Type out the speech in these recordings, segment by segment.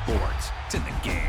sports. It's in the game.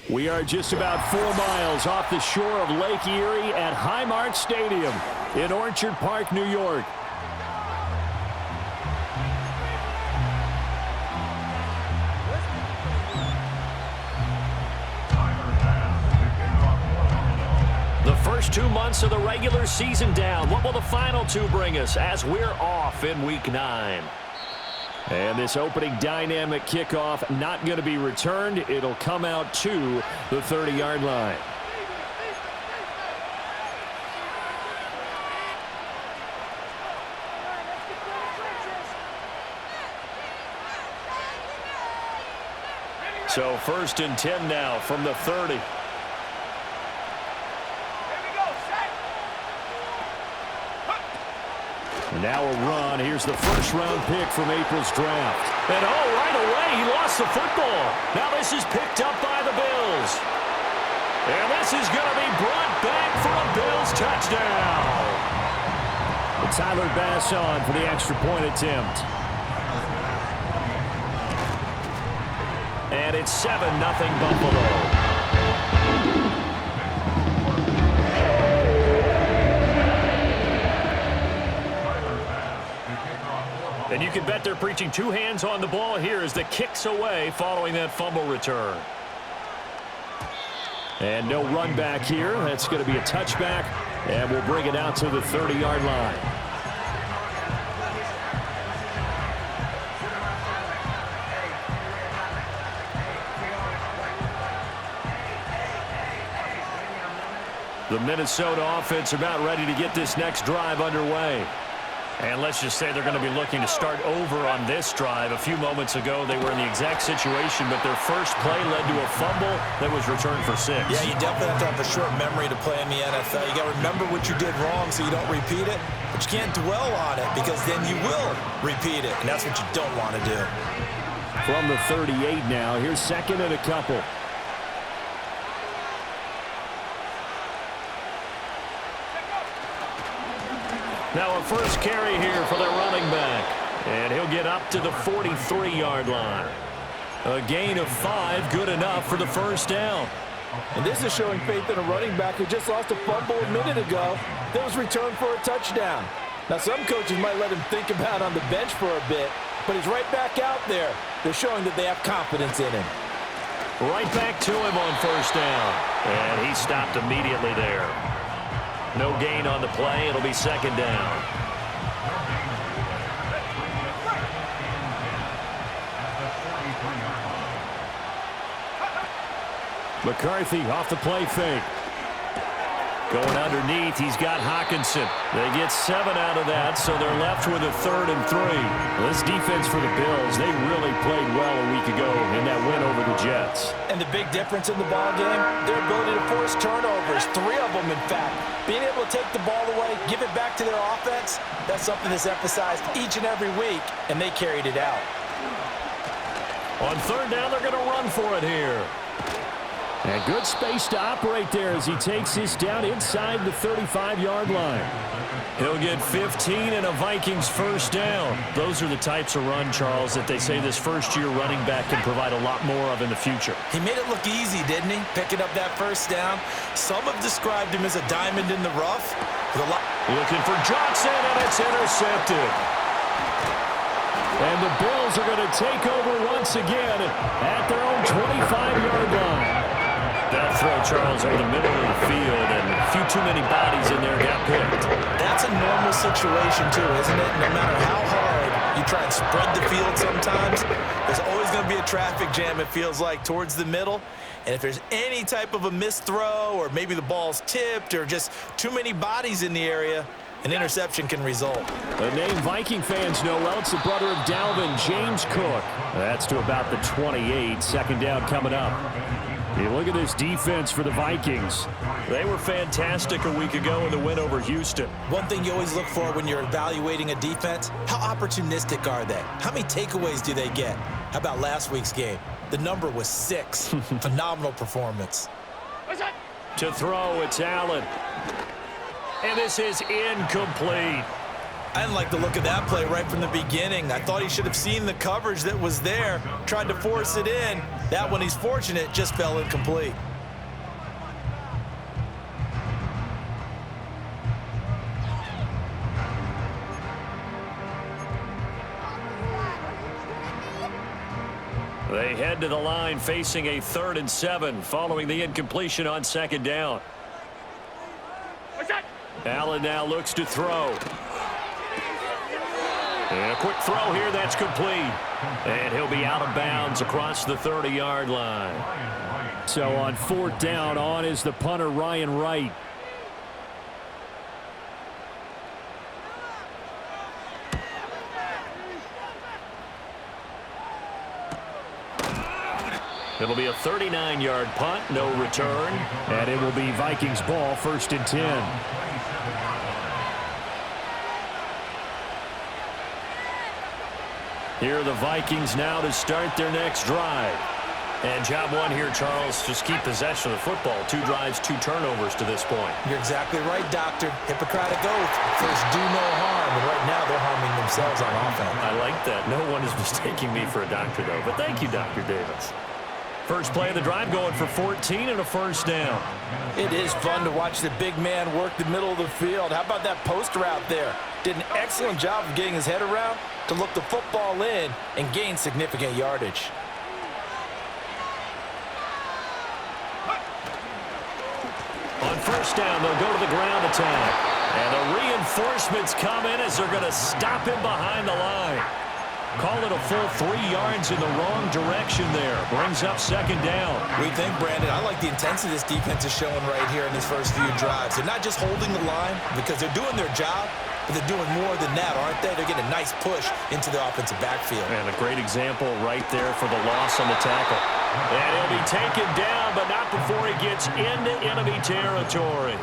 We are just about 4 miles off the shore of Lake Erie at Highmark Stadium in Orchard Park, New York. First 2 months of the regular season down. What will the final 2 bring us as we're off in Week 9? And this opening dynamic kickoff not going to be returned. It'll come out to the 30-yard line. So 1st and 10 now from the 30. Now a run. Here's the first-round pick from April's draft. And right away, he lost the football. Now this is picked up by the Bills. And this is going to be brought back for a Bills touchdown. And Tyler Bass on for the extra point attempt. And it's 7-0 Buffalo. And you can bet they're preaching 2 hands on the ball here as the kick's away following that fumble return. And no run back here. That's going to be a touchback, and we'll bring it out to the 30-yard line. The Minnesota offense about ready to get this next drive underway. And let's just say they're going to be looking to start over on this drive. A few moments ago, they were in the exact situation, but their first play led to a fumble that was returned for 6. Yeah, you definitely have to have a short memory to play in the NFL. You got to remember what you did wrong so you don't repeat it, but you can't dwell on it because then you will repeat it, and that's what you don't want to do. From the 38 now, here's 2nd and a couple. Now a first carry here for their running back. And he'll get up to the 43-yard line. A gain of 5, good enough for the first down. And this is showing faith in a running back who just lost a fumble a minute ago that was returned for a touchdown. Now some coaches might let him think about on the bench for a bit, but he's right back out there. They're showing that they have confidence in him. Right back to him on first down. And he stopped immediately there. No gain on the play. It'll be 2nd down. McCarthy off the play fake. Going underneath, he's got Hockenson. They get 7 out of that, so they're left with a 3rd and 3. This defense for the Bills, they really played well a week ago in that win over the Jets. And the big difference in the ball game, their ability to force turnovers, 3 of them in fact. Being able to take the ball away, give it back to their offense, that's something that's emphasized each and every week, and they carried it out. On 3rd down, they're going to run for it here. And good space to operate there as he takes this down inside the 35-yard line. He'll get 15 and a Vikings first down. Those are the types of run, Charles, that they say this first-year running back can provide a lot more of in the future. He made it look easy, didn't he? Picking up that first down. Some have described him as a diamond in the rough. Looking for Johnson, and it's intercepted. And the Bills are going to take over once again at their own 25-yard line. That throw, Charles, over the middle of the field, and a few too many bodies in there got picked. That's a normal situation, too, isn't it? No matter how hard you try and spread the field sometimes, there's always going to be a traffic jam, it feels like, towards the middle. And if there's any type of a missed throw or maybe the ball's tipped or just too many bodies in the area, an interception can result. A name Viking fans know well. It's the brother of Dalvin, James Cook. That's to about the 28. 2nd down coming up. You look at this defense for the Vikings. They were fantastic a week ago in the win over Houston. One thing you always look for when you're evaluating a defense, how opportunistic are they? How many takeaways do they get? How about last week's game? The number was 6. Phenomenal performance. To throw, it's Allen. And this is incomplete. I didn't like the look of that play right from the beginning. I thought he should have seen the coverage that was there, tried to force it in. That one, he's fortunate, just fell incomplete. They head to the line facing a 3rd and 7 following the incompletion on 2nd down. Allen now looks to throw. And a quick throw here, that's complete. And he'll be out of bounds across the 30-yard line. So on 4th down, on is the punter, Ryan Wright. It'll be a 39-yard punt, no return. And it will be Vikings ball, 1st and 10. Here are the Vikings now to start their next drive. And job one here, Charles, just keep possession of the football. 2 drives, 2 turnovers to this point. You're exactly right, Doctor. Hippocratic oath. First, do no harm. And right now, they're harming themselves on offense. I like that. No one is mistaking me for a doctor, though. But thank you, Dr. Davis. First play of the drive going for 14 and a 1st down. It is fun to watch the big man work the middle of the field. How about that poster out there? Did an excellent job of getting his head around to look the football in and gain significant yardage. On 1st down, they'll go to the ground attack. And the reinforcements come in as they're going to stop him behind the line. Call it a full 3 yards in the wrong direction there. Brings up 2nd down. We think, Brandon, I like the intensity this defense is showing right here in these first few drives. They're not just holding the line because they're doing their job, but they're doing more than that, aren't they? They're getting a nice push into the offensive backfield. And a great example right there for the loss on the tackle. And he'll be taken down, but not before he gets into enemy territory.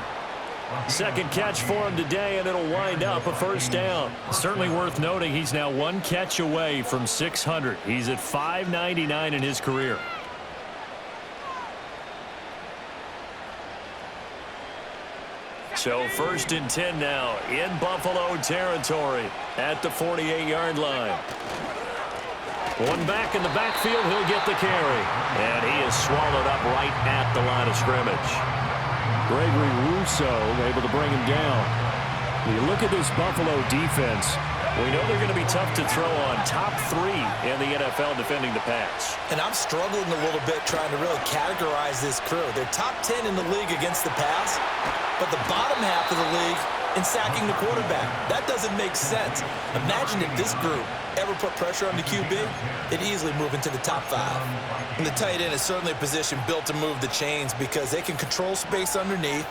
2nd catch for him today, and it'll wind up a 1st down. Certainly worth noting he's now 1 catch away from 600. He's at 599 in his career. So 1st and 10 now in Buffalo territory at the 48-yard line. One back in the backfield, he'll get the carry. And he is swallowed up right at the line of scrimmage. Gregory Rousseau able to bring him down. When you look at this Buffalo defense, we know they're going to be tough to throw on. Top 3 in the NFL defending the pass. And I'm struggling a little bit trying to really categorize this crew. They're top 10 in the league against the pass, but the bottom half of the league in sacking the quarterback. That doesn't make sense. Imagine if this group ever put pressure on the QB, they'd easily move into the top 5. And the tight end is certainly a position built to move the chains because they can control space underneath.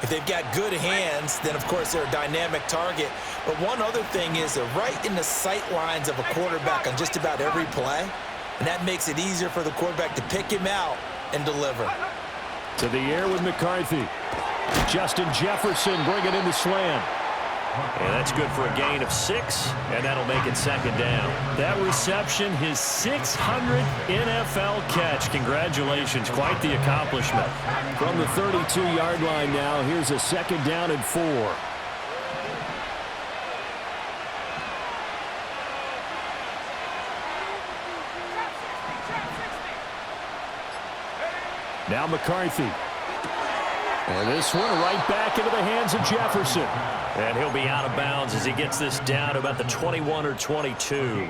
If they've got good hands, then, of course, they're a dynamic target. But one other thing is they're right in the sight lines of a quarterback on just about every play, and that makes it easier for the quarterback to pick him out and deliver. To the air with McCarthy. Justin Jefferson bringing in the slam. And that's good for a gain of 6, and that'll make it 2nd down. That reception, his 600th NFL catch. Congratulations, quite the accomplishment. From the 32-yard line now, here's a 2nd down and 4. Now McCarthy. And this one right back into the hands of Jefferson. And he'll be out of bounds as he gets this down to about the 21 or 22.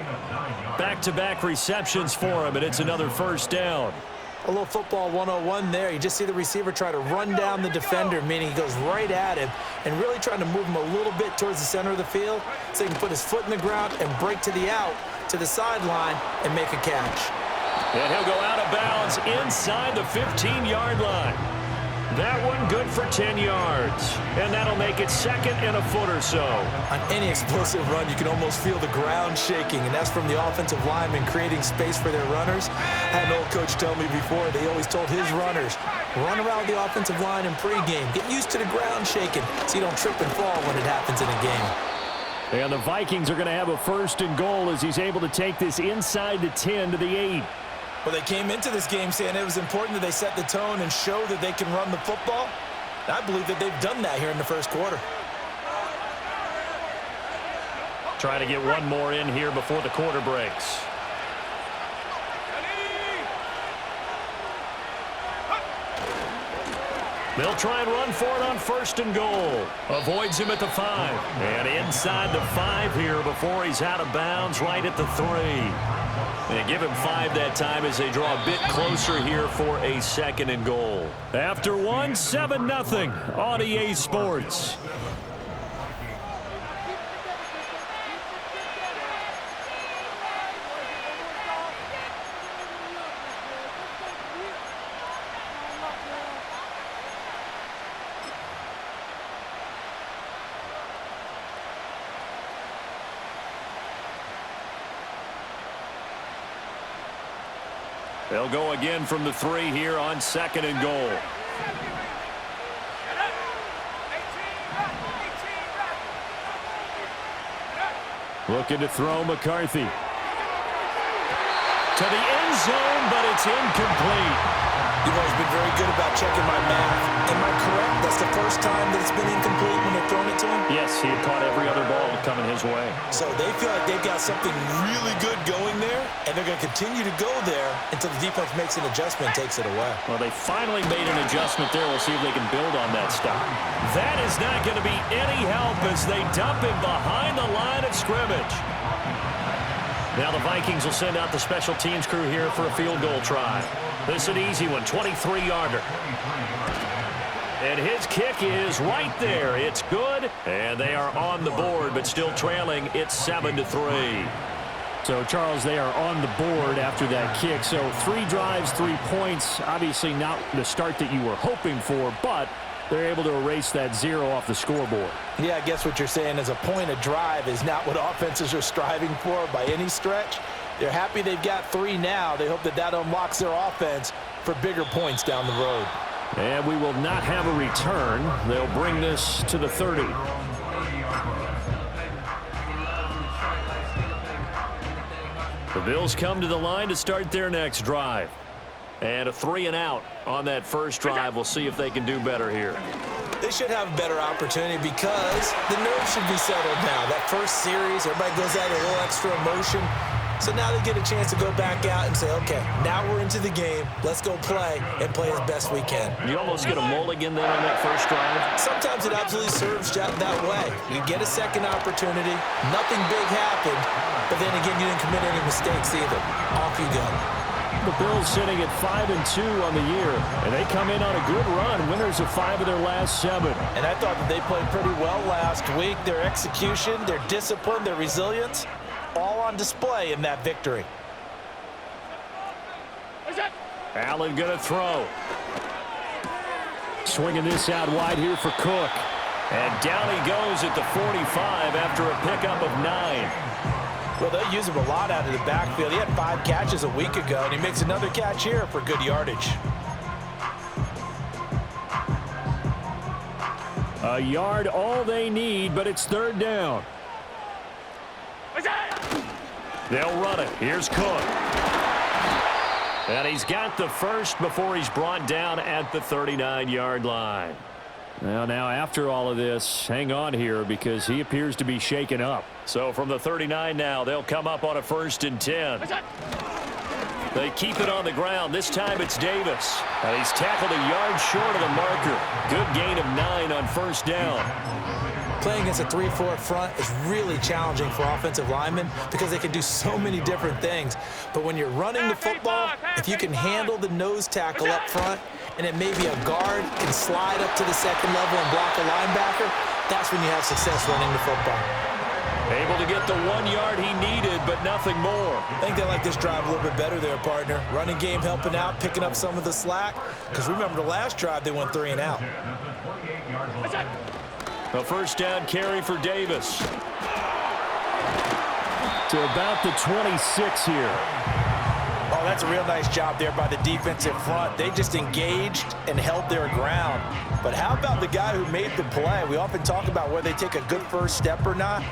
Back-to-back receptions for him, and it's another 1st down. A little football 101 there. You just see the receiver try to run down the defender, meaning he goes right at him and really trying to move him a little bit towards the center of the field so he can put his foot in the ground and break to the out, to the sideline, and make a catch. And he'll go out of bounds inside the 15-yard line. That one good for 10 yards. And that'll make it 2nd and a foot or so. On any explosive run, you can almost feel the ground shaking, and that's from the offensive linemen creating space for their runners. I had an old coach tell me before, they always told his runners, run around the offensive line in pregame. Get used to the ground shaking so you don't trip and fall when it happens in a game. And the Vikings are going to have a 1st and goal as he's able to take this inside the 10 to the 8. Well, they came into this game saying it was important that they set the tone and show that they can run the football. And I believe that they've done that here in the 1st quarter. Trying to get one more in here before the quarter breaks. They'll try and run for it on 1st and goal. Avoids him at the 5. And inside the 5 here before he's out of bounds right at the 3. And give him 5 that time as they draw a bit closer here for a 2nd and goal. After one, 7-0 on EA Sports. They'll go again from the 3 here on 2nd and goal. Looking to throw McCarthy. To the end zone, but it's incomplete. You've always been very good about checking my math. Am I correct? That's the first time that it's been incomplete when they're throwing it to him? Yes, he had caught every other ball coming his way. So they feel like they've got something really good going there, and they're going to continue to go there until the defense makes an adjustment and takes it away. Well, they finally made an adjustment there. We'll see if they can build on that stop. That is not going to be any help as they dump him behind the line of scrimmage. Now the Vikings will send out the special teams crew here for a field goal try. This is an easy one, 23-yarder. And his kick is right there. It's good, and they are on the board, but still trailing. It's 7-3. So, Charles, they are on the board after that kick. So 3 drives, 3 points. Obviously not the start that you were hoping for, but they're able to erase that 0 off the scoreboard. Yeah, I guess what you're saying is a point of drive is not what offenses are striving for by any stretch. They're happy they've got 3 now. They hope that that unlocks their offense for bigger points down the road. And we will not have a return. They'll bring this to the 30. The Bills come to the line to start their next drive. And a 3-and-out on that first drive. We'll see if they can do better here. They should have a better opportunity because the nerves should be settled now. That first series, everybody goes out with a little extra emotion. So now they get a chance to go back out and say, okay, now we're into the game. Let's go play and play as best we can. You almost get a mulligan then on that first drive. Sometimes it absolutely serves that way. You get a second opportunity. Nothing big happened. But then again, you didn't commit any mistakes either. Off you go. The Bills sitting at 5-2 on the year, and they come in on a good run, winners of 5 of their last 7. And I thought that they played pretty well last week. Their execution, their discipline, their resilience, all on display in that victory. Allen gonna throw. Swinging this out wide here for Cook. And down he goes at the 45 after a pickup of 9. Well, they'll use him a lot out of the backfield. He had 5 catches a week ago, and he makes another catch here for good yardage. A yard all they need, but it's 3rd down. They'll run it. Here's Cook. And he's got the first before he's brought down at the 39-yard line. Well, now after all of this, hang on here because he appears to be shaken up. So from the 39 now, they'll come up on a 1st and 10. They keep it on the ground. This time it's Davis. And he's tackled a yard short of the marker. Good gain of 9 on 1st down. Playing against a 3-4 front is really challenging for offensive linemen because they can do so many different things. But when you're running the football, if you can handle the nose tackle up front, and then maybe a guard can slide up to the 2nd level and block a linebacker, that's when you have success running the football. Able to get the 1 yard he needed, but nothing more. I think they like this drive a little bit better there, partner. Running game helping out, picking up some of the slack. Because remember the last drive, they went 3 and out. A 1st down carry for Davis. To about the 26 here. Oh, that's a real nice job there by the defensive front. They just engaged and held their ground. But how about the guy who made the play? We often talk about whether they take a good first step or not.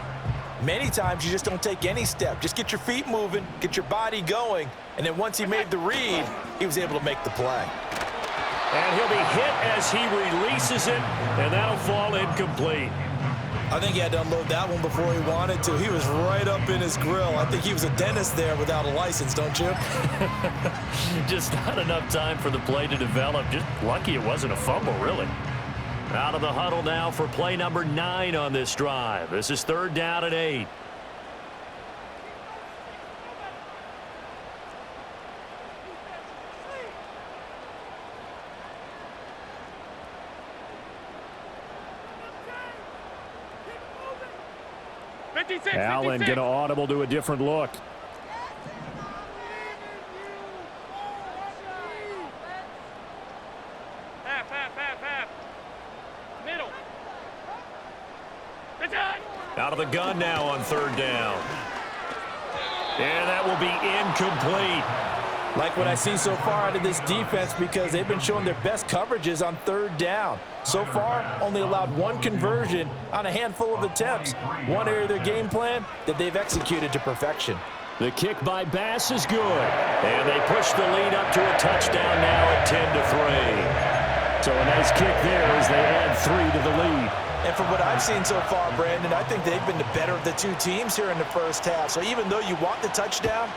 Many times you just don't take any step. Just get your feet moving, get your body going, and then once he made the read, he was able to make the play. And he'll be hit as he releases it, and that'll fall incomplete. I think he had to unload that one before he wanted to. He was right up in his grill. I think he was a dentist there without a license, don't you? Just not enough time for the play to develop. Just lucky it wasn't a fumble, really. Out of the huddle now for play number 9 on this drive. This is 3rd down and 8. Allen going to audible to a different look. Half. Middle. Out of the gun now on 3rd down. And that will be incomplete. Like what I see so far out of this defense, because they've been showing their best coverages on 3rd down. So far, only allowed 1 conversion on a handful of attempts. One area of their game plan that they've executed to perfection. The kick by Bass is good. And they push the lead up to a touchdown now at 10-3. So a nice kick there as they add 3 to the lead. And from what I've seen so far, Brandon, I think they've been the better of the 2 teams here in the first half. So even though you want the touchdown,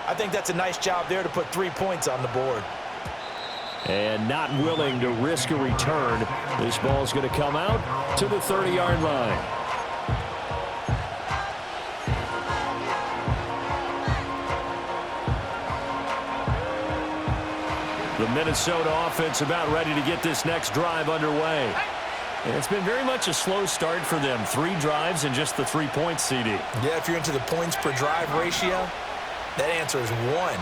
I think that's a nice job there to put 3 points on the board. And not willing to risk a return. This ball's going to come out to the 30-yard line. The Minnesota offense about ready to get this next drive underway. And it's been very much a slow start for them. 3 drives and just the 3 points, CD. Yeah, if you're into the points per drive ratio, that answer is 1.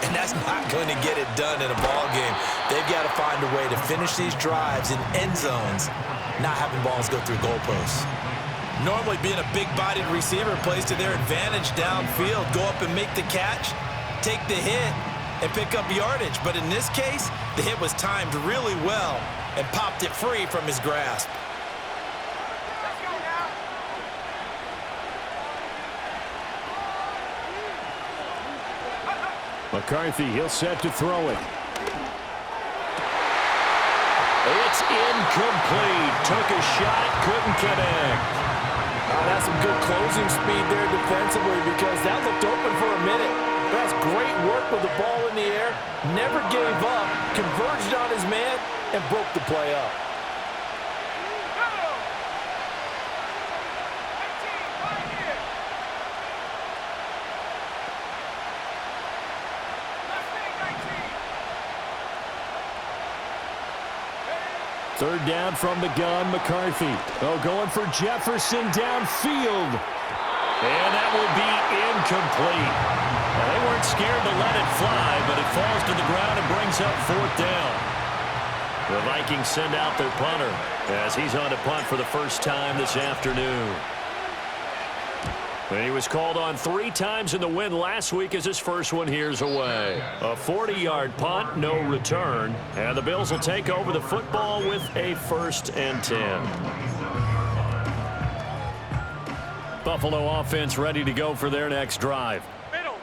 And that's not going to get it done in a ball game. They've got to find a way to finish these drives in end zones, not having balls go through goalposts. Normally being a big-bodied receiver plays to their advantage downfield. Go up and make the catch, take the hit, and pick up yardage. But in this case, the hit was timed really well and popped it free from his grasp. McCarthy, he'll set to throw it. It's incomplete. Took a shot, couldn't connect. That's some good closing speed there defensively, because that looked open for a minute. That's great work with the ball in the air. Never gave up, converged on his man, and broke the play up. Third down from the gun, McCarthy. Oh, going for Jefferson downfield. And that will be incomplete. Well, they weren't scared to let it fly, but it falls to the ground and brings up 4th down. The Vikings send out their punter as he's on to punt for the first time this afternoon. He was called on 3 times in the win last week as his first one here's away. A 40-yard punt, no return. And the Bills will take over the football with a 1st and 10. Buffalo offense ready to go for their next drive.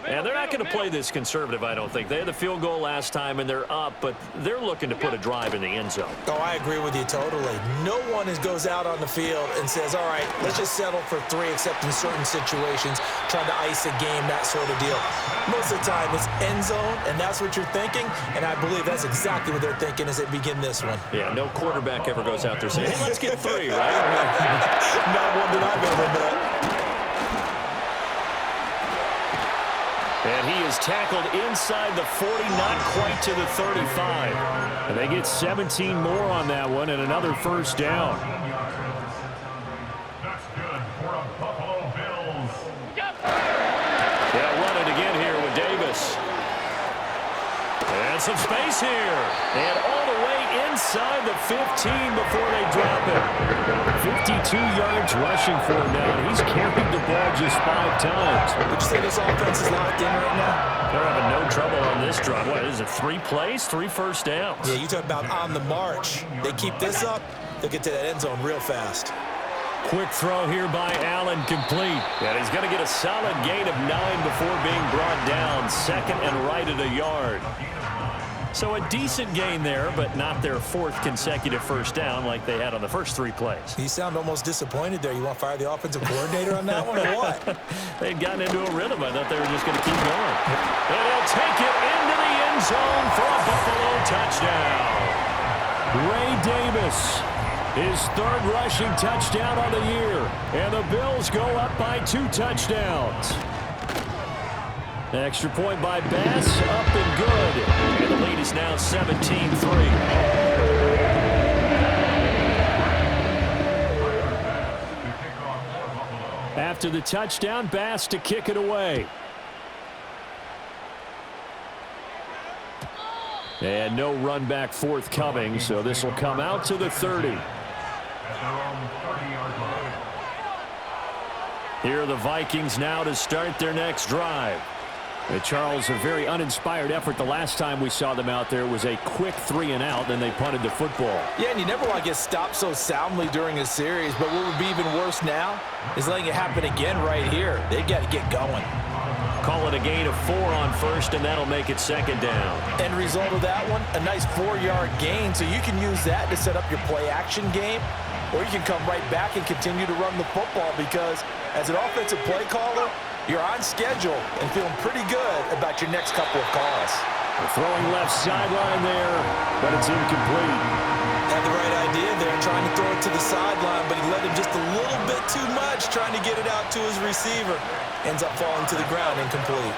And they're not going to play this conservative, I don't think. They had the field goal last time, and they're up, but they're looking to put a drive in the end zone. Oh, I agree with you totally. No one goes out on the field and says, all right, let's just settle for 3, except in certain situations, trying to ice a game, that sort of deal. Most of the time, it's end zone, and that's what you're thinking, and I believe that's exactly what they're thinking as they begin this one. Yeah, no quarterback ever goes out there saying, hey, let's get 3, right? Not one that I've ever met. And he is tackled inside the 40, not quite to the 35. And they get 17 more on that one and another 1st down. That's good for a Buffalo Bills. They'll run it again here with Davis. And some space here. And all the way inside the 15 before they drop it. 52 yards rushing for him now. He's carried the ball just 5 times. Would you say this offense is locked in right now? They're having no trouble on this drive. What is it, 3 plays, 3 first downs? Yeah, you talk about on the march. They keep this up, they'll get to that end zone real fast. Quick throw here by Allen, complete. And he's going to get a solid gain of 9 before being brought down. 2nd and right at a yard. So a decent gain there, but not their fourth consecutive first down like they had on the first 3 plays. You sound almost disappointed there. You want to fire the offensive coordinator on that one or what? They'd gotten into a rhythm. I thought they were just going to keep going. And he'll take it into the end zone for a Buffalo touchdown. Ray Davis, his 3rd rushing touchdown on the year. And the Bills go up by 2 touchdowns. Extra point by Bass, up and good. And the lead is now 17-3. After the touchdown, Bass to kick it away. And no run back forthcoming, so this will come out to the 30. Here are the Vikings now to start their next drive. Charles, a very uninspired effort the last time we saw them out there. It was a quick 3 and out, then they punted the football. Yeah, and you never want to get stopped so soundly during a series, but what would be even worse now is letting it happen again right here. They got to get going. Call it a gain of 4 on first, and that'll make it 2nd down. End result of that one, a nice 4-yard gain, so you can use that to set up your play-action game, or you can come right back and continue to run the football because as an offensive play caller, you're on schedule and feeling pretty good about your next couple of calls. Throwing left sideline there, but it's incomplete. Had the right idea there, trying to throw it to the sideline, but he led him just a little bit too much, trying to get it out to his receiver. Ends up falling to the ground, incomplete.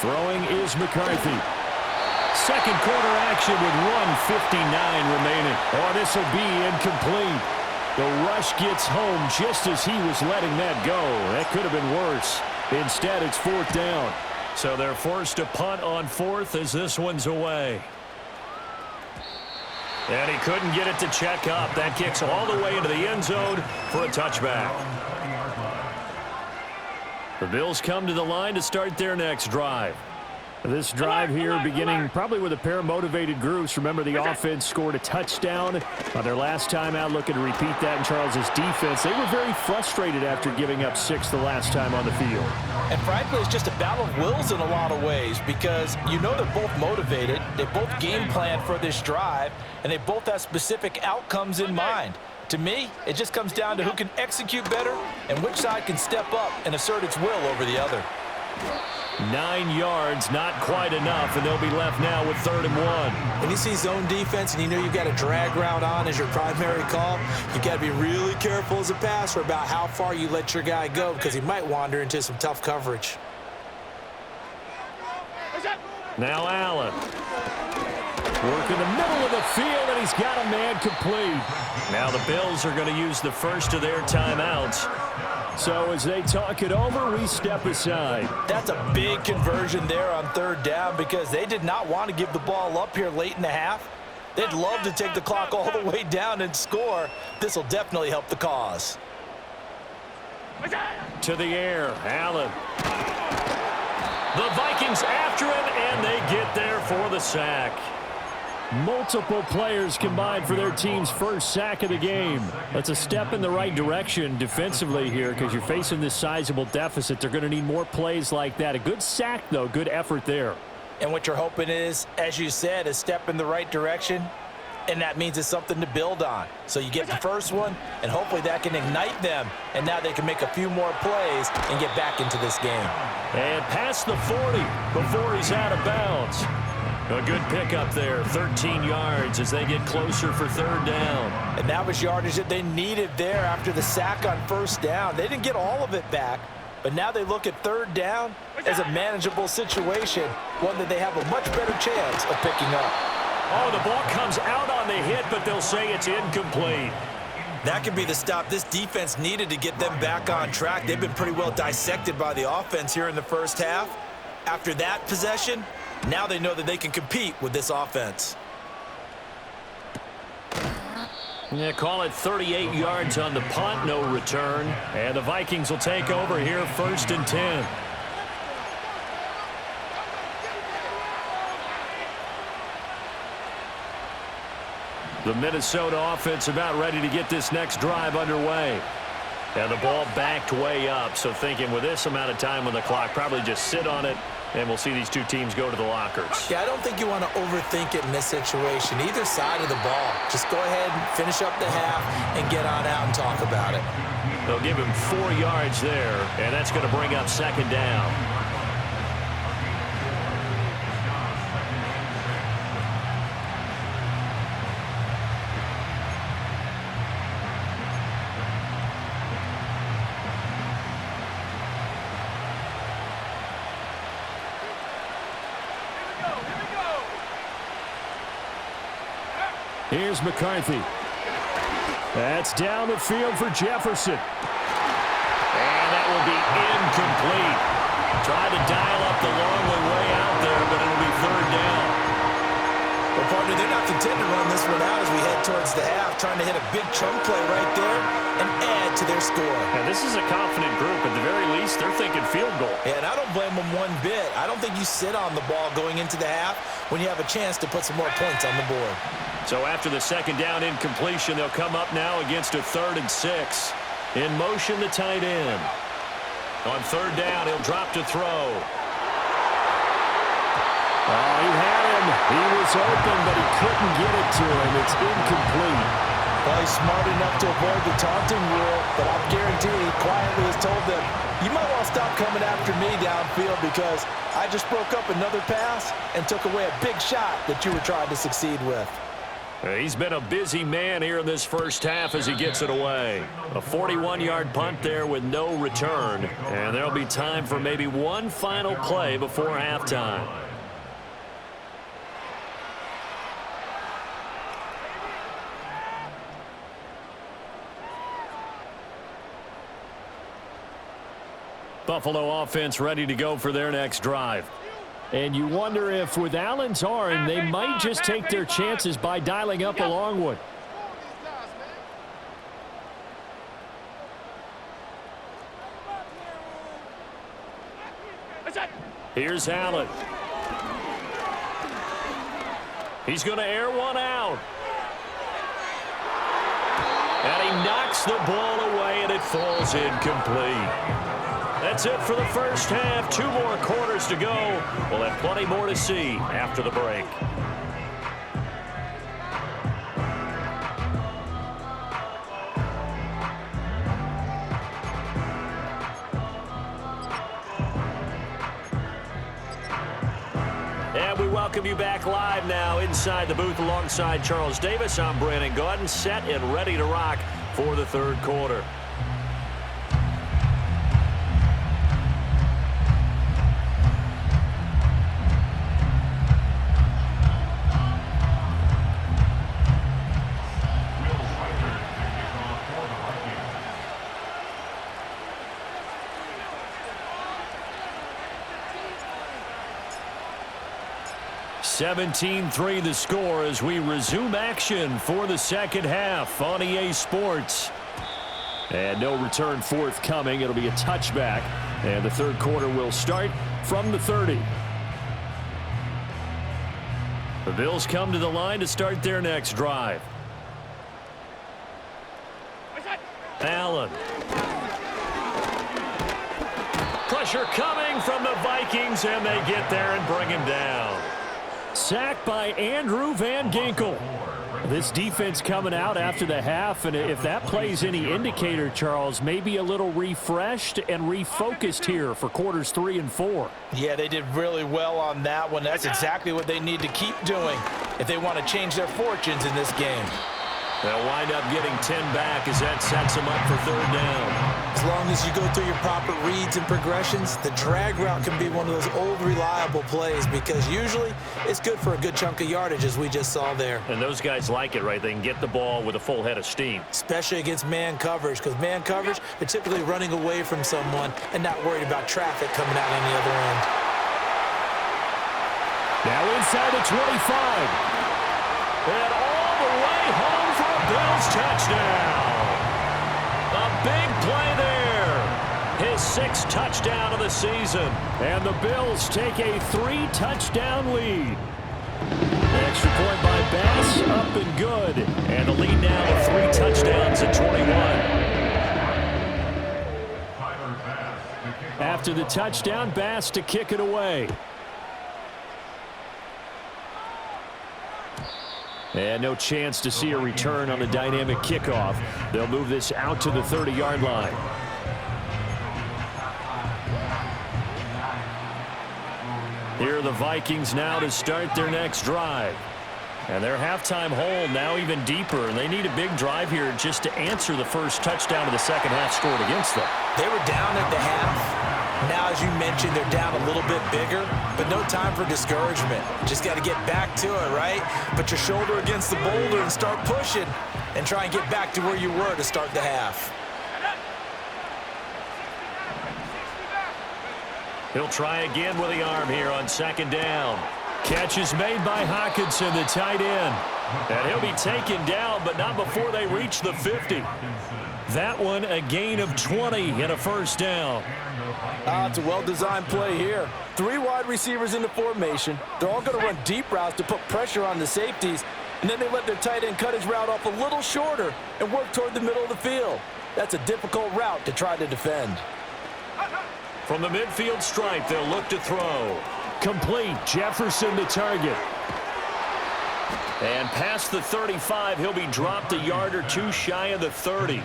Throwing is McCarthy. Second quarter action with 1:59 remaining. Oh, this will be incomplete. The rush gets home just as he was letting that go. That could have been worse. Instead, it's 4th down. So they're forced to punt on 4th as this one's away. And he couldn't get it to check up. That kicks all the way into the end zone for a touchback. The Bills come to the line to start their next drive. This drive here beginning probably with a pair of motivated groups. Remember, the offense scored a touchdown on their last time out, looking to repeat that in Charles's defense. They were very frustrated after giving up 6 the last time on the field. And frankly, it's just a battle of wills in a lot of ways because you know they're both motivated, they both game plan for this drive, and they both have specific outcomes in mind. To me, it just comes down to who can execute better and which side can step up and assert its will over the other. 9 yards, not quite enough, and they'll be left now with 3rd and 1. When you see zone defense and you know you've got a drag route on as your primary call, you got to be really careful as a passer about how far you let your guy go because he might wander into some tough coverage. Now Allen. Work in the middle of the field, and he's got a man complete. Now the Bills are going to use the first of their timeouts. So as they talk it over, we step aside. That's a big conversion there on 3rd down because they did not want to give the ball up here late in the half. They'd love to take the clock all the way down and score. This will definitely help the cause. To the air, Allen. The Vikings after him, and they get there for the sack. Multiple players combined for their team's first sack of the game. That's a step in the right direction defensively here because you're facing this sizable deficit. They're going to need more plays like that. A good sack, though. Good effort there. And what you're hoping is, as you said, a step in the right direction, and that means it's something to build on. So you get the first one, and hopefully that can ignite them, and now they can make a few more plays and get back into this game. And past the 40 before he's out of bounds. A good pickup there, 13 yards as they get closer for 3rd down. And that was yardage that they needed there after the sack on 1st down. They didn't get all of it back, but now they look at 3rd down as a manageable situation, one that they have a much better chance of picking up. Oh, the ball comes out on the hit, but they'll say it's incomplete. That could be the stop this defense needed to get them back on track. They've been pretty well dissected by the offense here in the first half. After that possession, now they know that they can compete with this offense. Yeah, call it 38 yards on the punt, no return. And the Vikings will take over here 1st and 10. The Minnesota offense about ready to get this next drive underway. And the ball backed way up, so thinking with this amount of time on the clock, probably just sit on it And we'll see these two teams go to the lockers. Yeah, I don't think you want to overthink it in this situation. Either side of the ball. Just go ahead and finish up the half and get on out and talk about it. They'll give him 4 yards there, and that's going to bring up second down. Here's McCarthy. That's down the field for Jefferson. And that will be incomplete. Tried to dial up the long way out there, but it'll be third down. Well, partner, they're not content to run this one out as we head towards the half, trying to hit a big chunk play right there and add to their score. And this is a confident group. At the very least, they're thinking field goal. Yeah, and I don't blame them one bit. I don't think you sit on the ball going into the half when you have a chance to put some more points on the board. So after the second down incompletion, they'll come up now against a 3rd and 6. In motion, the tight end. On third down, he'll drop to throw. Oh, he had him. He was open, but he couldn't get it to him. It's incomplete. Well, he's smart enough to avoid the taunting rule, but I guarantee he quietly has told them, you might want to stop coming after me downfield because I just broke up another pass and took away a big shot that you were trying to succeed with. He's been a busy man here in this first half as he gets it away. A 41-yard punt there with no return. And there'll be time for maybe one final play before halftime. Buffalo offense ready to go for their next drive. And you wonder if with Allen's arm, they might just take their chances by dialing up a long one. Here's Allen. He's going to air one out. And he knocks the ball away, and it falls incomplete. That's it for the first half. 2 more quarters to go. We'll have plenty more to see after the break. And we welcome you back live now inside the booth alongside Charles Davis. I'm Brandon Gaudin, set and ready to rock for the third quarter. (17-3) the score as we resume action for the second half on EA Sports. And no return forthcoming. It'll be a touchback. And the third quarter will start from the 30. The Bills come to the line to start their next drive. Allen. Pressure coming from the Vikings, and they get there and bring him down. Sacked by Andrew Van Ginkel. This defense coming out after the half, and if that plays any indicator, Charles, maybe a little refreshed and refocused here for quarters 3 and 4. Yeah, they did really well on that one. That's exactly what they need to keep doing if they want to change their fortunes in this game. They'll wind up getting 10 back as that sets them up for third down. As long as you go through your proper reads and progressions, the drag route can be one of those old reliable plays because usually it's good for a good chunk of yardage as we just saw there. And those guys like it, right? They can get the ball with a full head of steam. Especially against man coverage because man coverage, they're typically running away from someone and not worried about traffic coming out on the other end. Now inside the 25. And all the way home for a Bills touchdown. A big play there. His 6th touchdown of the season. And the Bills take a 3-touchdown lead. The extra point by Bass, up and good. And the lead now of 3 touchdowns at 21. After the touchdown, Bass to kick it away. And no chance to see a return on the dynamic kickoff. They'll move this out to the 30-yard line. Here are the Vikings now to start their next drive. And their halftime hole now even deeper, and they need a big drive here just to answer the first touchdown of the second half scored against them. They were down at the half. Now, as you mentioned, they're down a little bit bigger, but no time for discouragement. Just got to get back to it, right? Put your shoulder against the boulder and start pushing and try and get back to where you were to start the half. He'll try again with the arm here on second down. Catch is made by Hawkinson, the tight end. And he'll be taken down, but not before they reach the 50. That one a gain of 20 and a first down. It's a well-designed play here. 3 wide receivers in the formation. They're all going to run deep routes to put pressure on the safeties, and then they let their tight end cut his route off a little shorter and work toward the middle of the field. That's a difficult route to try to defend. From the midfield stripe, they'll look to throw. Complete. Jefferson the target. And past the 35, he'll be dropped a yard or two shy of the 30.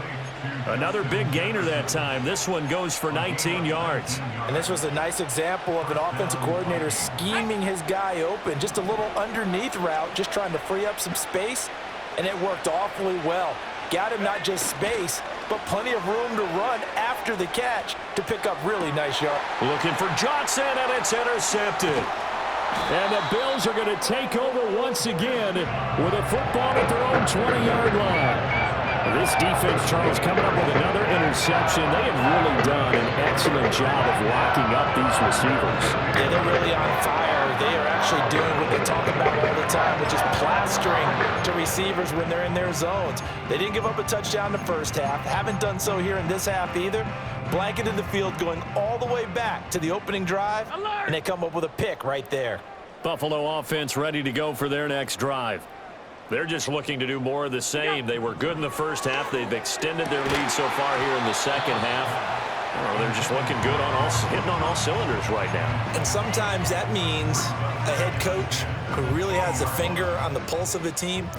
Another big gainer that time. This one goes for 19 yards. And this was a nice example of an offensive coordinator scheming his guy open. Just a little underneath route, just trying to free up some space, and it worked awfully well. Got him not just space, but plenty of room to run after the catch to pick up really nice yards. Looking for Johnson, and it's intercepted. And the Bills are going to take over once again with a football at their own 20-yard line. This defense, Charles, coming up with another interception. They have really done an excellent job of locking up these receivers. Yeah, they're really on fire. They are actually doing what they talk about all the time, which is plastering to receivers when they're in their zones. They didn't give up a touchdown in the first half. Haven't done so here in this half either. Blanketed the field going all the way back to the opening drive, and they come up with a pick right there. Buffalo offense ready to go for their next drive. They're just looking to do more of the same. They were good in the first half. They've extended their lead so far here in the second half. Oh, they're just looking good on hitting on all cylinders right now. And sometimes that means a head coach who really has a finger on the pulse of a team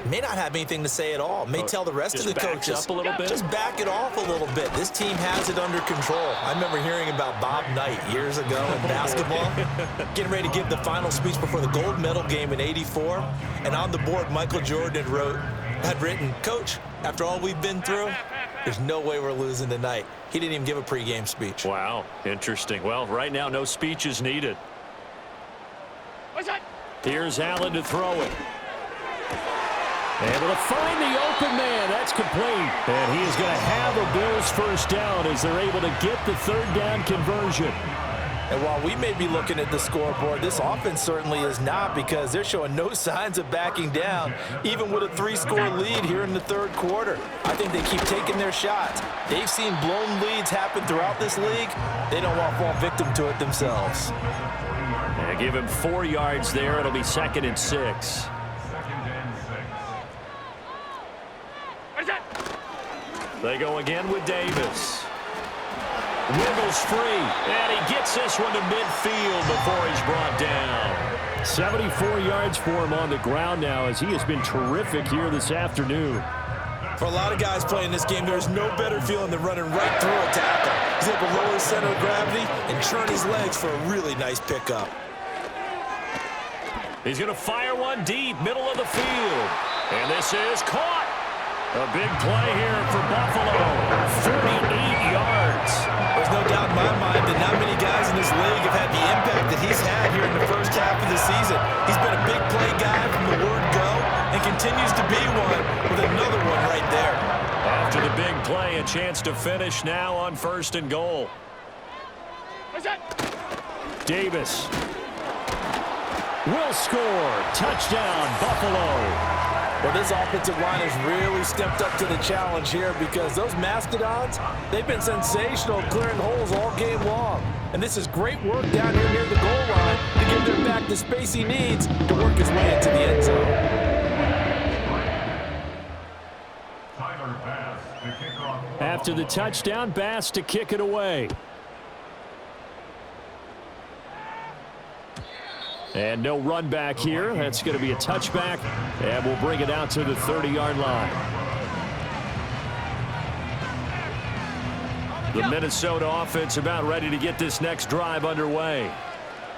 may not have anything to say at all. May tell the rest of the coaches, up a little bit. Just back it off a little bit. This team has it under control. I remember hearing about Bob Knight years ago in basketball, getting ready to give the final speech before the gold medal game in '84. And on the board, Michael Jordan had written, "Coach, after all we've been through, there's no way we're losing tonight." He didn't even give a pregame speech. Wow, interesting. Well, right now, no speech is needed. Here's Allen to throw it. Able to find the open man. That's complete. And he is going to have a Bills first down as they're able to get the third down conversion. And while we may be looking at the scoreboard, this offense certainly is not, because they're showing no signs of backing down, even with a 3-score lead here in the third quarter. I think they keep taking their shots. They've seen blown leads happen throughout this league. They don't want to fall victim to it themselves. And give him 4 yards there. It'll be 2nd and 6. They go again with Davis. Wiggles free, and he gets this one to midfield before he's brought down. 74 yards for him on the ground now, as he has been terrific here this afternoon. For a lot of guys playing this game, there's no better feeling than running right through a tackle. He's able to lower his center of gravity and churn his legs for a really nice pickup. He's going to fire one deep, middle of the field. And this is caught. A big play here for Buffalo. 48 yards. There's no doubt in my mind that not many guys in this league have had the impact that he's had here in the first half of the season. He's been a big play guy from the word go and continues to be one with another one right there. After the big play, a chance to finish now on 1st and goal. Davis will score. Touchdown, Buffalo. Well, this offensive line has really stepped up to the challenge here, because those Mastodons, they've been sensational clearing holes all game long. And this is great work down here near the goal line to give their back the space he needs to work his way into the end zone. Tyler Bass to kick off. After the touchdown, Bass to kick it away. And no run back here. That's going to be a touchback, and we'll bring it out to the 30-yard line. The Minnesota offense about ready to get this next drive underway.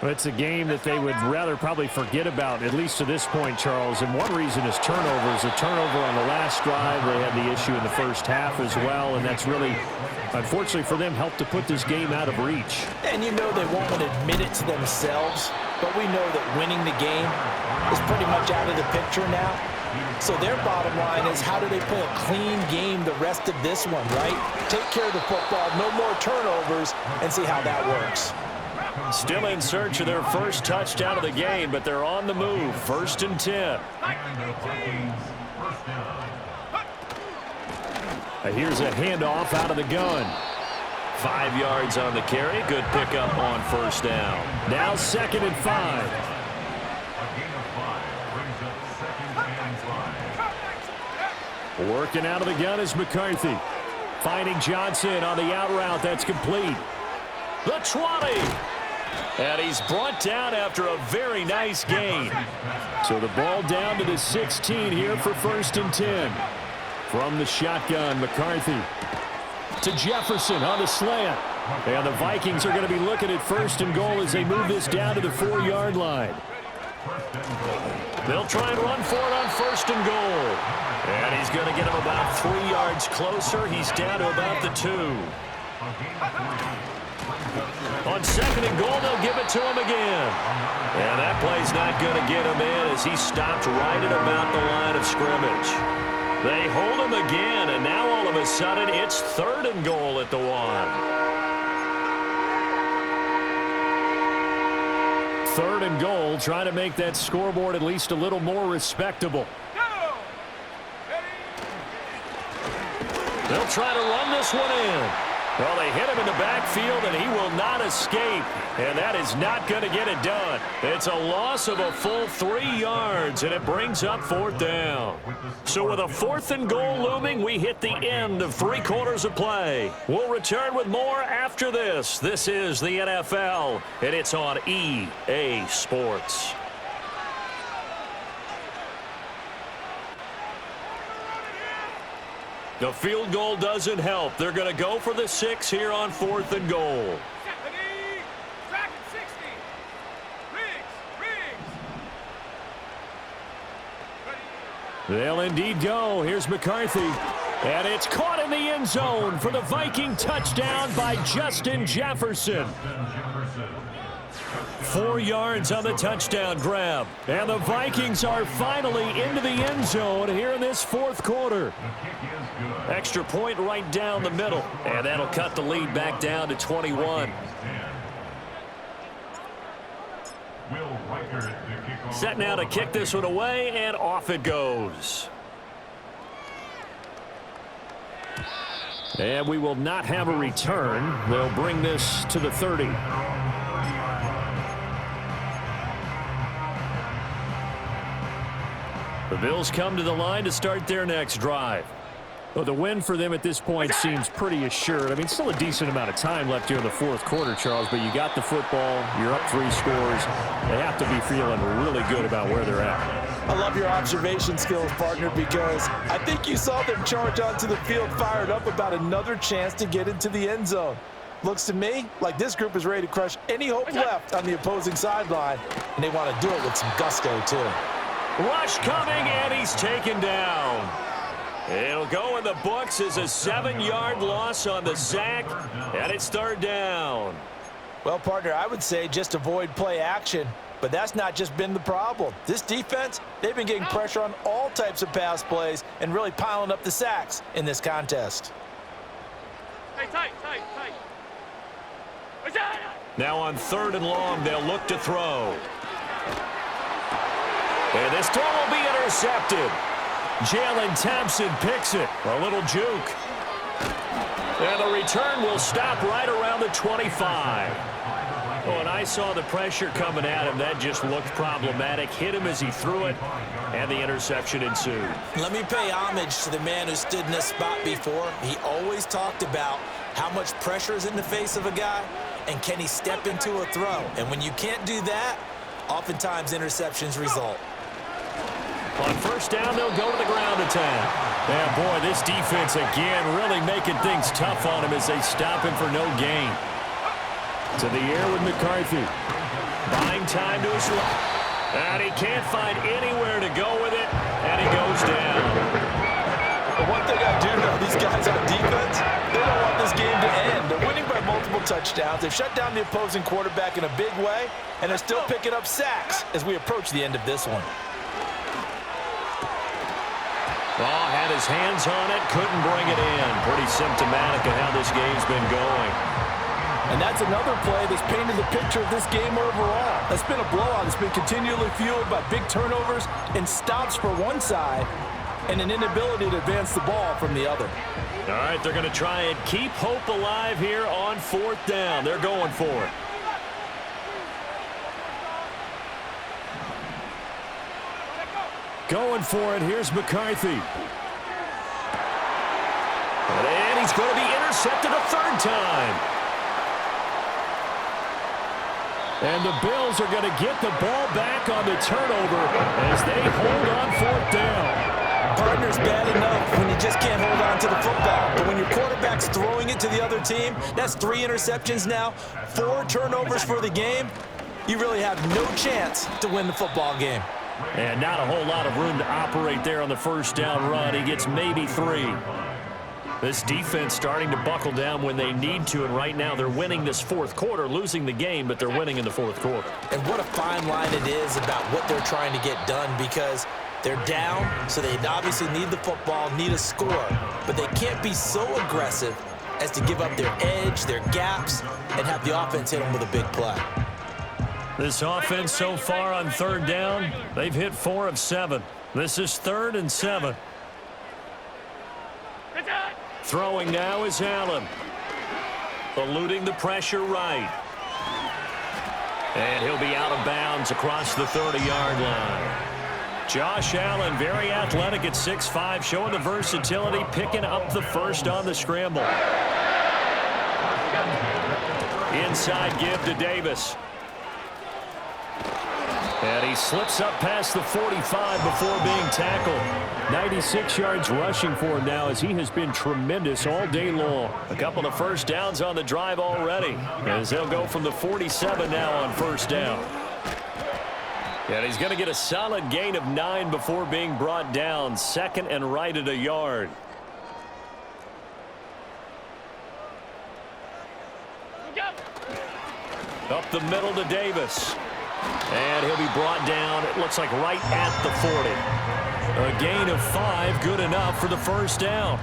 It's a game that they would rather probably forget about, at least to this point, Charles. And one reason is turnovers. A turnover on the last drive. They had the issue in the first half as well, and that's really, unfortunately for them, helped to put this game out of reach. And you know they won't admit it to themselves, but we know that winning the game is pretty much out of the picture now. So their bottom line is, how do they play a clean game the rest of this one, right? Take care of the football, no more turnovers, and see how that works. Still in search of their first touchdown of the game, but they're on the move. 1st and 10. Here's a handoff out of the gun. 5 yards on the carry. Good pickup on 1st down. Now 2nd and 5. Working out of the gun is McCarthy. Finding Johnson on the out route. That's complete. The 20. And he's brought down after a very nice gain. So the ball down to the 16 here for 1st and 10. From the shotgun, McCarthy to Jefferson on the slant. And the Vikings are going to be looking at 1st and goal as they move this down to the 4-yard line. They'll try and run for it on 1st and goal. And he's going to get him about 3 yards closer. He's down to about the 2. On 2nd and goal, they'll give it to him again. And that play's not going to get him in as he stopped right at about the line of scrimmage. They hold him again, and now all of a sudden it's 3rd and goal at the 1. 3rd and goal, trying to make that scoreboard at least a little more respectable. They'll try to run this one in. Well, they hit him in the backfield, and he will not escape. And that is not going to get it done. It's a loss of a full 3 yards, and it brings up 4th down. So with a 4th and goal looming, we hit the end of 3 quarters of play. We'll return with more after this. This is the NFL, and it's on EA Sports. The field goal doesn't help. They're going to go for the 6 here on 4th and goal. They'll indeed go. Here's McCarthy. And it's caught in the end zone for the Viking touchdown by Justin Jefferson. 4 yards on the touchdown grab. And the Vikings are finally into the end zone here in this 4th quarter. Extra point right down the middle. And that'll cut the lead back down to 21. Set now to kick this one away, and off it goes. And we will not have a return. They'll bring this to the 30. The Bills come to the line to start their next drive. Well, the win for them at this point seems pretty assured. I mean, still a decent amount of time left here in the 4th quarter, Charles, but you got the football, you're up 3 scores. They have to be feeling really good about where they're at. I love your observation skills, partner, because I think you saw them charge onto the field fired up about another chance to get into the end zone. Looks to me like this group is ready to crush any hope left on the opposing sideline, and they want to do it with some gusto, too. Rush coming, and he's taken down. It'll go in the books as a 7-yard loss on the sack, and it's 3rd down. Well, partner, I would say just avoid play action, but that's not just been the problem. This defense, they've been getting pressure on all types of pass plays and really piling up the sacks in this contest. Hey, tight. Now on 3rd and long, they'll look to throw. And this throw will be intercepted. Jalen Thompson picks it. A little juke. And the return will stop right around the 25. Oh, and I saw the pressure coming at him. That just looked problematic. Hit him as he threw it, and the interception ensued. Let me pay homage to the man who stood in this spot before. He always talked about how much pressure is in the face of a guy, and can he step into a throw. And when you can't do that, oftentimes interceptions result. On first down, they'll go to the ground attack. And boy, this defense again really making things tough on him as they stop him for no gain. To the air with McCarthy. Buying time to his left. And he can't find anywhere to go with it, and he goes down. But one thing I do know, these guys on defense, they don't want this game to end. They're winning by multiple touchdowns. They've shut down the opposing quarterback in a big way, and they're still picking up sacks as we approach the end of this one. Oh, had his hands on it, couldn't bring it in. Pretty symptomatic of how this game's been going. And that's another play that's painted the picture of this game overall. That's been a blowout. It's been continually fueled by big turnovers and stops for one side and an inability to advance the ball from the other. All right, they're going to try and keep hope alive here on fourth down. They're going for it. Going for it. Here's McCarthy. And he's going to be intercepted a third time. And the Bills are going to get the ball back on the turnover as they hold on fourth down. Partner's bad enough when you just can't hold on to the football. But when your quarterback's throwing it to the other team, that's 3 interceptions now, 4 turnovers for the game. You really have no chance to win the football game. And not a whole lot of room to operate there on the first down run. He gets maybe 3. This defense starting to buckle down when they need to, and right now they're winning this fourth quarter, losing the game, but they're winning in the fourth quarter. And what a fine line it is about what they're trying to get done, because they're down, so they obviously need the football, need a score, but they can't be so aggressive as to give up their edge, their gaps, and have the offense hit them with a big play. This offense so far on third down, they've hit 4 of 7. This is 3rd and 7. Throwing now is Allen. Eluding the pressure right. And he'll be out of bounds across the 30-yard line. Josh Allen, very athletic at 6'5", showing the versatility, picking up the first on the scramble. Inside give to Davis. And he slips up past the 45 before being tackled. 96 yards rushing for him now as he has been tremendous all day long. A couple of first downs on the drive already as they'll go from the 47 now on first down. And he's going to get a solid gain of 9 before being brought down. 2nd and right at a yard. Up the middle to Davis. And he'll be brought down, it looks like right at the 40. A gain of 5, good enough for the first down.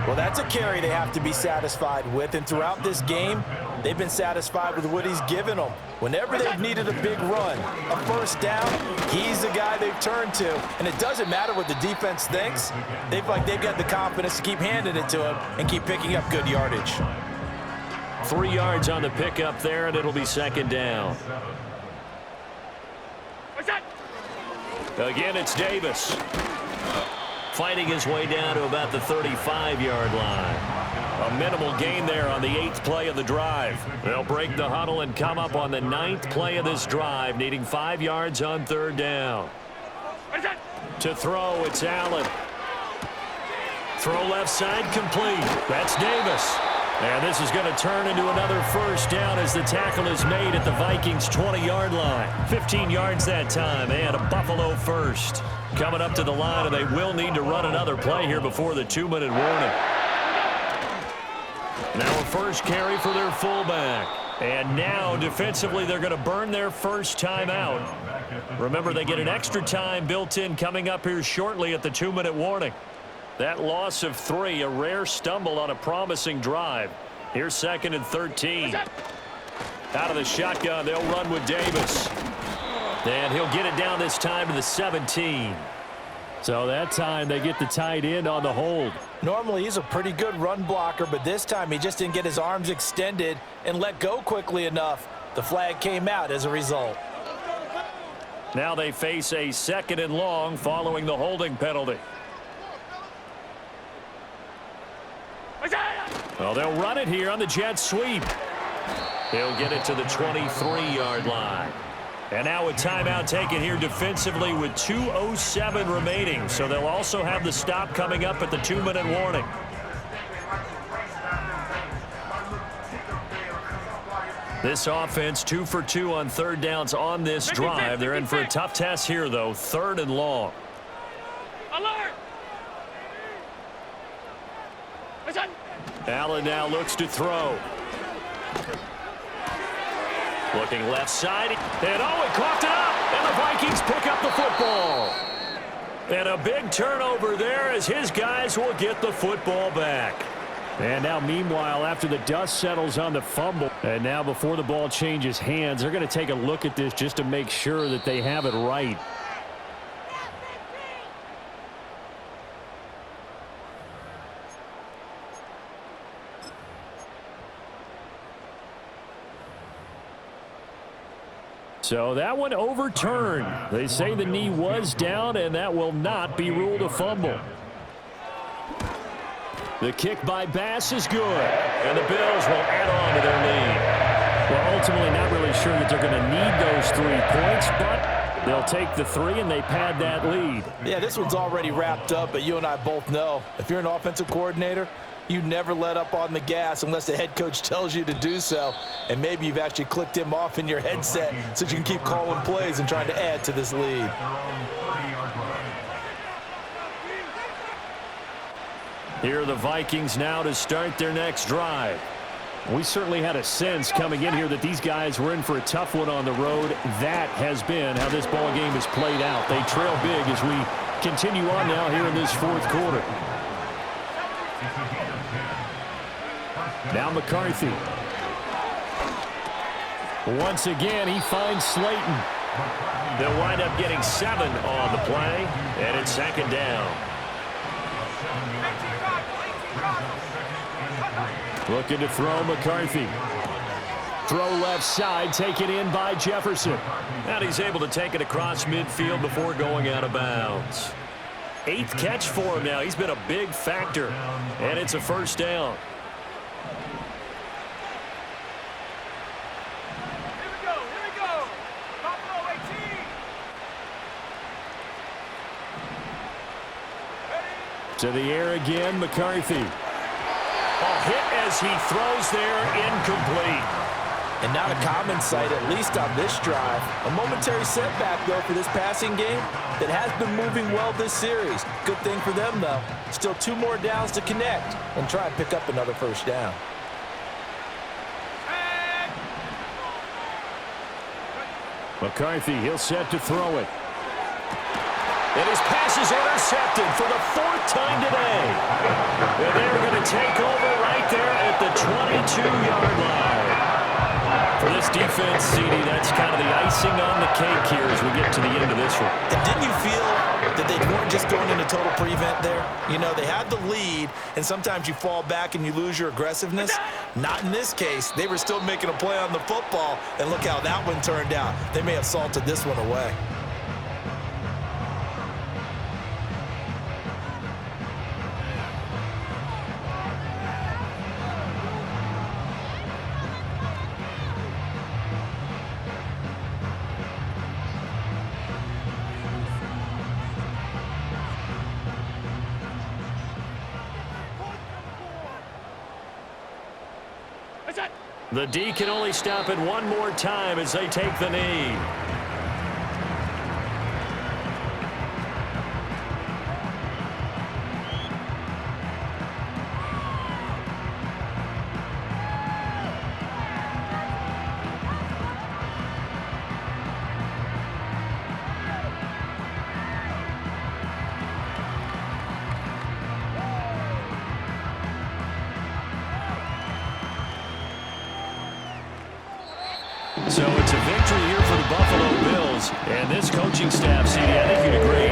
Well, that's a carry they have to be satisfied with, and throughout this game, they've been satisfied with what he's given them. Whenever they've needed a big run, a first down, he's the guy they've turned to. And it doesn't matter what the defense thinks. They've got the confidence to keep handing it to him and keep picking up good yardage. 3 yards on the pickup there, and it'll be 2nd down. Again, it's Davis. Fighting his way down to about the 35-yard line. A minimal gain there on the 8th play of the drive. They'll break the huddle and come up on the 9th play of this drive, needing 5 yards on 3rd down. To throw, it's Allen. Throw left side complete. That's Davis. And this is going to turn into another first down as the tackle is made at the Vikings' 20-yard line. 15 yards that time, and a Buffalo first. Coming up to the line, and they will need to run another play here before the 2-minute warning. Now a first carry for their fullback. And now, defensively, they're going to burn their first time out. Remember, they get an extra time built in coming up here shortly at the 2-minute warning. That loss of 3, a rare stumble on a promising drive. Here's 2nd and 13. Out of the shotgun, they'll run with Davis. And he'll get it down this time to the 17. So that time they get the tight end on the hold. Normally he's a pretty good run blocker, but this time he just didn't get his arms extended and let go quickly enough. The flag came out as a result. Now they face a 2nd and long following the holding penalty. Well, they'll run it here on the jet sweep. He'll get it to the 23-yard line. And now a timeout taken here defensively with 2:07 remaining. So they'll also have the stop coming up at the 2-minute warning. This offense 2 for 2 on third downs on this drive. They're in for a tough test here, though. 3rd and long. Alert! Allen now looks to throw. Looking left side. And oh, he coughed it up. And the Vikings pick up the football. And a big turnover there as his guys will get the football back. And now, meanwhile, after the dust settles on the fumble, and now before the ball changes hands, they're going to take a look at this just to make sure that they have it right. So that one overturned. They say the knee was down, and that will not be ruled a fumble. The kick by Bass is good, and the Bills will add on to their lead. Well, ultimately not really sure that they're going to need those 3 points, but they'll take the 3 and they pad that lead. Yeah, this one's already wrapped up, but you and I both know if you're an offensive coordinator, you never let up on the gas unless the head coach tells you to do so, and maybe you've actually clicked him off in your headset so you can keep calling plays and trying to add to this lead. Here are the Vikings now to start their next drive. We certainly had a sense coming in here that these guys were in for a tough one on the road. That has been how this ball game has played out. They trail big as we continue on now here in this 4th quarter. Now McCarthy. Once again, he finds Slayton. They'll wind up getting 7 on the play, and it's 2nd down. Looking to throw McCarthy. Throw left side, taken in by Jefferson. And he's able to take it across midfield before going out of bounds. 8th catch for him now. He's been a big factor. And it's a 1st down. Here we go. Buffalo 18. To the air again, McCarthy. A hit as he throws there, incomplete. And not a common sight, at least on this drive. A momentary setback, though, for this passing game that has been moving well this series. Good thing for them, though. Still 2 more downs to connect and try and pick up another 1st down. McCarthy, he'll set to throw it. And his pass is intercepted for the 4th time today. And they're going to take over right there at the 22-yard line. For this defense, CD, that's kind of the icing on the cake here as we get to the end of this one. And didn't you feel that they weren't just going into total prevent there? You know, they had the lead, and sometimes you fall back and you lose your aggressiveness. Not in this case. They were still making a play on the football, and look how that one turned out. They may have salted this one away. The D can only stop it one more time as they take the knee. So it's a victory here for the Buffalo Bills. And this coaching staff, CD, I think you'd agree,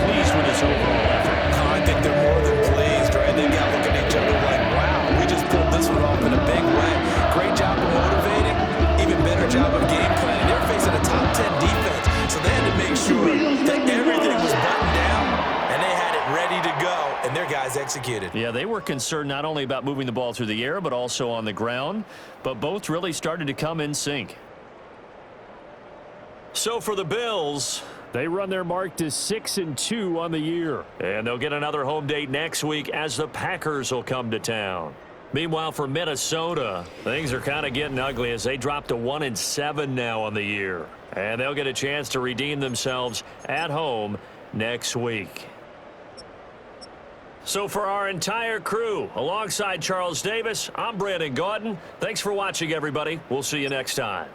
pleased with this overall effort. I think they're more than pleased, right? They got looking at each other like, wow, we just pulled this one off in a big way. Great job of motivating, even better job of game planning. They're facing a top 10 defense, so they had to make sure that everything was buttoned down, and they had it ready to go, and their guys executed. Yeah, they were concerned not only about moving the ball through the air, but also on the ground, but both really started to come in sync. So for the Bills, they run their mark to 6-2 on the year. And they'll get another home date next week as the Packers will come to town. Meanwhile, for Minnesota, things are kind of getting ugly as they drop to 1-7 now on the year. And they'll get a chance to redeem themselves at home next week. So for our entire crew, alongside Charles Davis, I'm Brandon Gaudin. Thanks for watching, everybody. We'll see you next time.